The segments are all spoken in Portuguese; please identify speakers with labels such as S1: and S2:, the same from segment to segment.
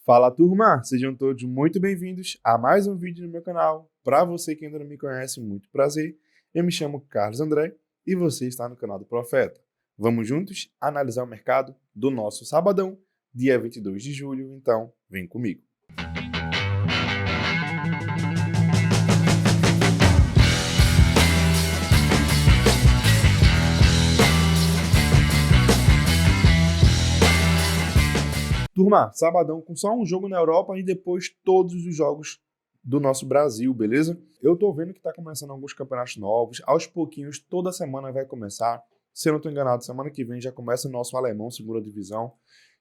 S1: Fala turma, sejam todos muito bem-vindos a mais um vídeo no meu canal. Para você que ainda não me conhece, muito prazer. Eu me chamo Carlos André e você está no canal do Profeta. Vamos juntos analisar o mercado do nosso sabadão, dia 22 de julho, então vem comigo. Turma, sabadão com só um jogo na Europa e depois todos os jogos do nosso Brasil, beleza? Eu tô vendo que tá começando alguns campeonatos novos, aos pouquinhos, toda semana vai começar. Se eu não tô enganado, semana que vem já começa o nosso alemão, segunda divisão.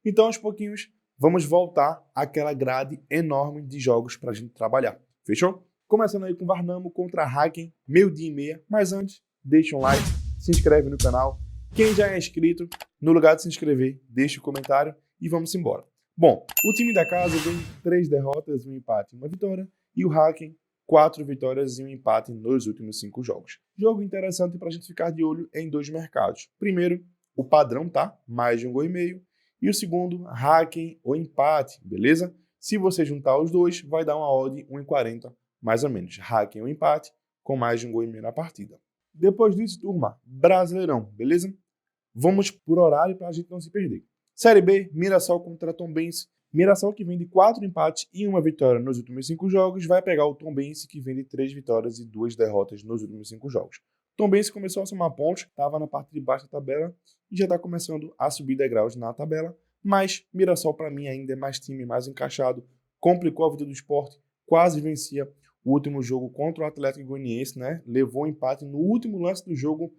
S1: Então, aos pouquinhos, vamos voltar àquela grade enorme de jogos pra gente trabalhar. Fechou? Começando aí com Varnamo contra Hacken, meio-dia e meia. Mas antes, deixa um like, se inscreve no canal. Quem já é inscrito, no lugar de se inscrever, deixa o comentário e vamos embora. Bom, o time da casa vem 3 derrotas, um empate e uma vitória, e o Hacken 4 vitórias e um empate nos últimos 5 jogos. Jogo interessante para a gente ficar de olho em dois mercados. Primeiro, o padrão, tá? Mais de 1,5 gols. E o segundo, Hacken ou empate, beleza? Se você juntar os dois, vai dar uma odd 1,40, mais ou menos. Hacken ou empate, com mais de 1,5 gols na partida. Depois disso, turma, Brasileirão, beleza? Vamos por horário para a gente não se perder. Série B, Mirassol contra Tombense. Mirassol, que vem de 4 empates e 1 vitória nos últimos 5 jogos, vai pegar o Tombense, que vem de 3 vitórias e 2 derrotas nos últimos 5 jogos. Tombense começou a somar pontos, estava na parte de baixo da tabela e já está começando a subir degraus na tabela, mas Mirassol, para mim, ainda é mais time, mais encaixado, complicou a vida do Sport, quase vencia o último jogo contra o Atlético Goianiense, né? Levou um empate no último lance do jogo,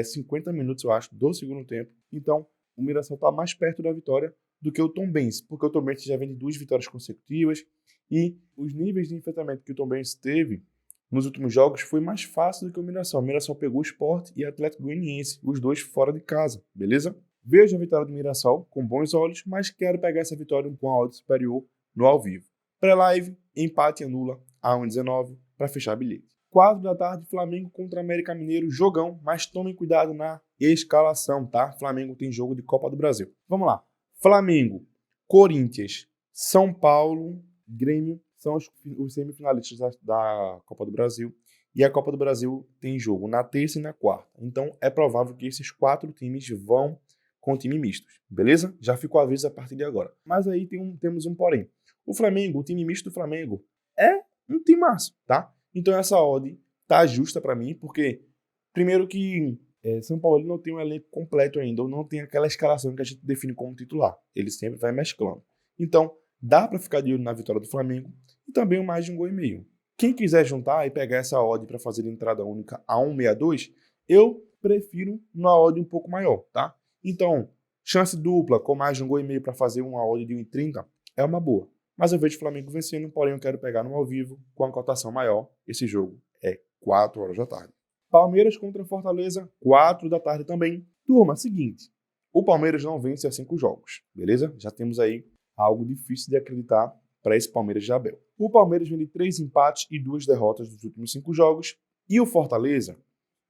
S1: 50 minutos, eu acho, do segundo tempo. Então, o Mirassol está mais perto da vitória do que o Tombense, porque o Tombense já vem de 2 vitórias consecutivas e os níveis de enfrentamento que o Tombense teve nos últimos jogos foi mais fácil do que o Mirassol. O Mirassol pegou o Sport e Atlético Goianiense, os dois fora de casa, beleza? Vejo a vitória do Mirassol com bons olhos, mas quero pegar essa vitória com a odd superior no ao vivo. Pré-live, empate anula a 1,19 para fechar bilhete. 4 da tarde, Flamengo contra América Mineiro, jogão, mas tomem cuidado na escalação, tá? Flamengo tem jogo de Copa do Brasil. Vamos lá. Flamengo, Corinthians, São Paulo, Grêmio são os semifinalistas da Copa do Brasil. E a Copa do Brasil tem jogo na terça e na quarta. Então é provável que esses 4 times vão com time mistos, beleza? Já ficou aviso a partir de agora. Mas aí temos um porém. O Flamengo, o time misto do Flamengo, é um timaço, tá? Então essa odd tá justa para mim, porque primeiro que São Paulo não tem um elenco completo ainda, ou não tem aquela escalação que a gente define como titular. Ele sempre vai mesclando. Então dá para ficar de olho na vitória do Flamengo e também mais de 1,5 gols. Quem quiser juntar e pegar essa odd para fazer entrada única a 1,62, eu prefiro uma odd um pouco maior, tá? Então, chance dupla com mais de 1,5 gols para fazer uma odd de 1,30 é uma boa. Mas eu vejo o Flamengo vencendo, porém eu quero pegar no ao vivo com a cotação maior. Esse jogo é 4 horas da tarde. Palmeiras contra Fortaleza, 4 da tarde também. Turma, seguinte, o Palmeiras não vence há 5 jogos, beleza? Já temos aí algo difícil de acreditar para esse Palmeiras de Abel. O Palmeiras vem de 3 empates e 2 derrotas nos últimos 5 jogos. E o Fortaleza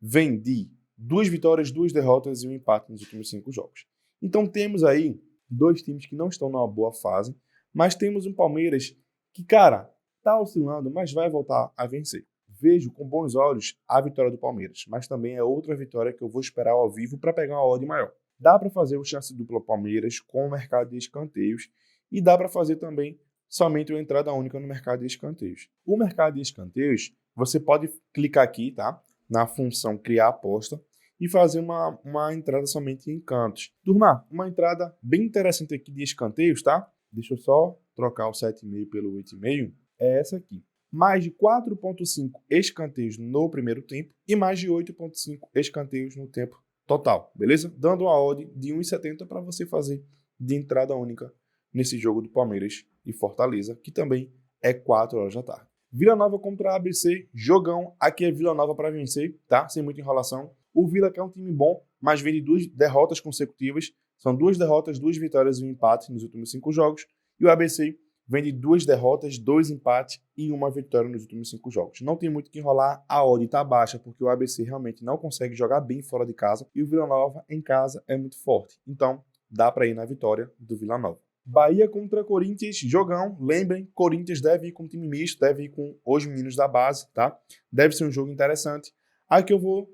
S1: vem de 2 vitórias, 2 derrotas e um empate nos últimos 5 jogos. Então temos aí 2 times que não estão numa boa fase, mas temos um Palmeiras que, cara, tá oscilando, mas vai voltar a vencer. Vejo com bons olhos a vitória do Palmeiras, mas também é outra vitória que eu vou esperar ao vivo para pegar uma odd maior. Dá para fazer o chance dupla Palmeiras com o mercado de escanteios e dá para fazer também somente uma entrada única no mercado de escanteios. O mercado de escanteios, você pode clicar aqui, tá? Na função criar aposta e fazer uma entrada somente em cantos. Turma, uma entrada bem interessante aqui de escanteios, tá? Deixa eu só trocar o 7,5 pelo 8,5. É essa aqui. Mais de 4,5 escanteios no primeiro tempo e mais de 8,5 escanteios no tempo total, beleza? Dando uma odd de 1,70 para você fazer de entrada única nesse jogo do Palmeiras e Fortaleza, que também é 4 horas da tarde. Vila Nova contra a ABC, jogão. Aqui é Vila Nova para vencer, tá? Sem muita enrolação. O Vila que é um time bom, mas vem de 2 derrotas consecutivas. São 2 derrotas, 2 vitórias e um empate nos últimos 5 jogos. E o ABC vem de 2 derrotas, 2 empates e uma vitória nos últimos 5 jogos. Não tem muito o que enrolar, a odd está baixa, porque o ABC realmente não consegue jogar bem fora de casa. E o Vila Nova em casa é muito forte. Então, dá para ir na vitória do Vila Nova. Bahia contra Corinthians, jogão. Lembrem, Corinthians deve ir com time misto, deve ir com os meninos da base, tá? Deve ser um jogo interessante. Aqui eu vou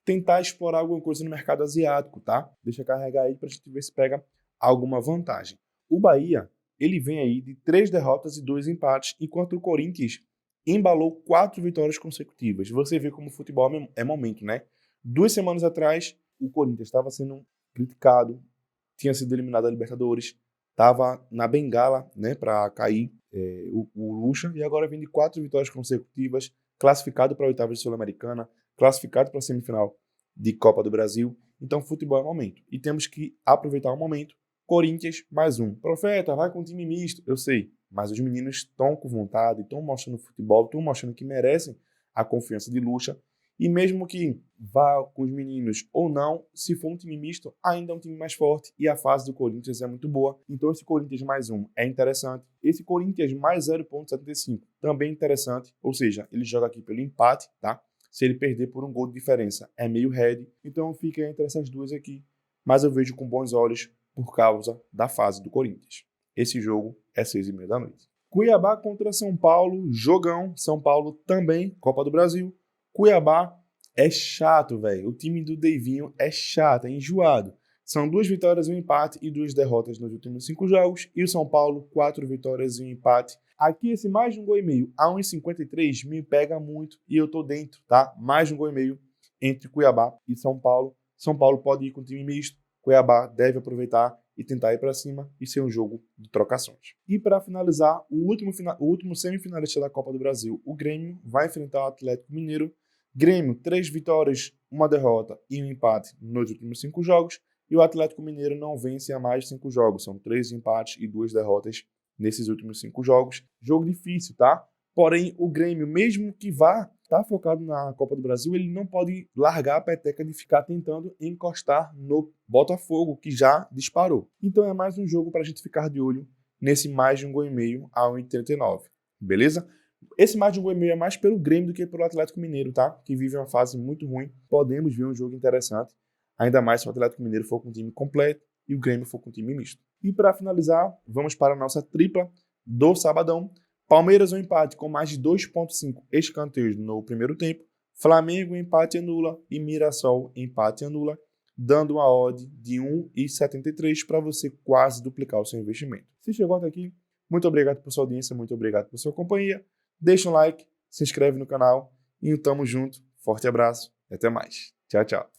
S1: tentar explorar alguma coisa no mercado asiático, tá? Deixa eu carregar aí pra gente ver se pega alguma vantagem. O Bahia, ele vem aí de 3 derrotas e 2 empates, enquanto o Corinthians embalou 4 vitórias consecutivas. Você vê como o futebol é momento, né? 2 semanas atrás, o Corinthians estava sendo criticado, tinha sido eliminado da Libertadores, estava na bengala, né, para cair o Lucha, e agora vem de 4 vitórias consecutivas, classificado para a oitava de Sul-Americana, classificado para a semifinal de Copa do Brasil. Então, futebol é momento. E temos que aproveitar o momento. Corinthians, mais um. Profeta, vai com um time misto. Eu sei, mas os meninos estão com vontade, estão mostrando futebol, estão mostrando que merecem a confiança de Lucha. E mesmo que vá com os meninos ou não, se for um time misto, ainda é um time mais forte e a fase do Corinthians é muito boa. Então esse Corinthians mais um é interessante. Esse Corinthians mais 0,75 também é interessante. Ou seja, ele joga aqui pelo empate, tá? Se ele perder por um gol de diferença, é meio head. Então fica entre essas duas aqui. Mas eu vejo com bons olhos por causa da fase do Corinthians. Esse jogo é 6h30 da noite. Cuiabá contra São Paulo, jogão. São Paulo também, Copa do Brasil. Cuiabá é chato, velho. O time do Deivinho é chato, é enjoado. São 2 vitórias, um empate e 2 derrotas nos últimos 5 jogos. E o São Paulo, 4 vitórias e um empate. Aqui esse mais de um gol e meio a 1,53 me pega muito e eu tô dentro, tá? Mais de um gol e meio entre Cuiabá e São Paulo. São Paulo pode ir com time misto. Cuiabá deve aproveitar e tentar ir para cima e ser um jogo de trocações. E para finalizar, o último semifinalista da Copa do Brasil, o Grêmio, vai enfrentar o Atlético Mineiro. Grêmio, 3 vitórias, 1 derrota e um empate nos últimos 5 jogos. E o Atlético Mineiro não vence há mais de 5 jogos. São 3 empates e 2 derrotas nesses últimos 5 jogos. Jogo difícil, tá? Porém, o Grêmio, mesmo que vá estar focado na Copa do Brasil, ele não pode largar a peteca de ficar tentando encostar no Botafogo, que já disparou. Então é mais um jogo para a gente ficar de olho nesse mais de um gol e meio a 1,89. Beleza? Esse mais de um gol e meio é mais pelo Grêmio do que pelo Atlético Mineiro, tá? Que vive uma fase muito ruim. Podemos ver um jogo interessante, ainda mais se o Atlético Mineiro for com um time completo e o Grêmio for com um time misto. E para finalizar, vamos para a nossa tripla do sabadão. Palmeiras um empate com mais de 2,5 escanteios no primeiro tempo. Flamengo empate anula e Mirassol empate anula, dando uma odd de 1,73 para você quase duplicar o seu investimento. Se chegou até aqui, muito obrigado por sua audiência, muito obrigado por sua companhia. Deixa um like, se inscreve no canal e tamo junto. Forte abraço e até mais. Tchau, tchau.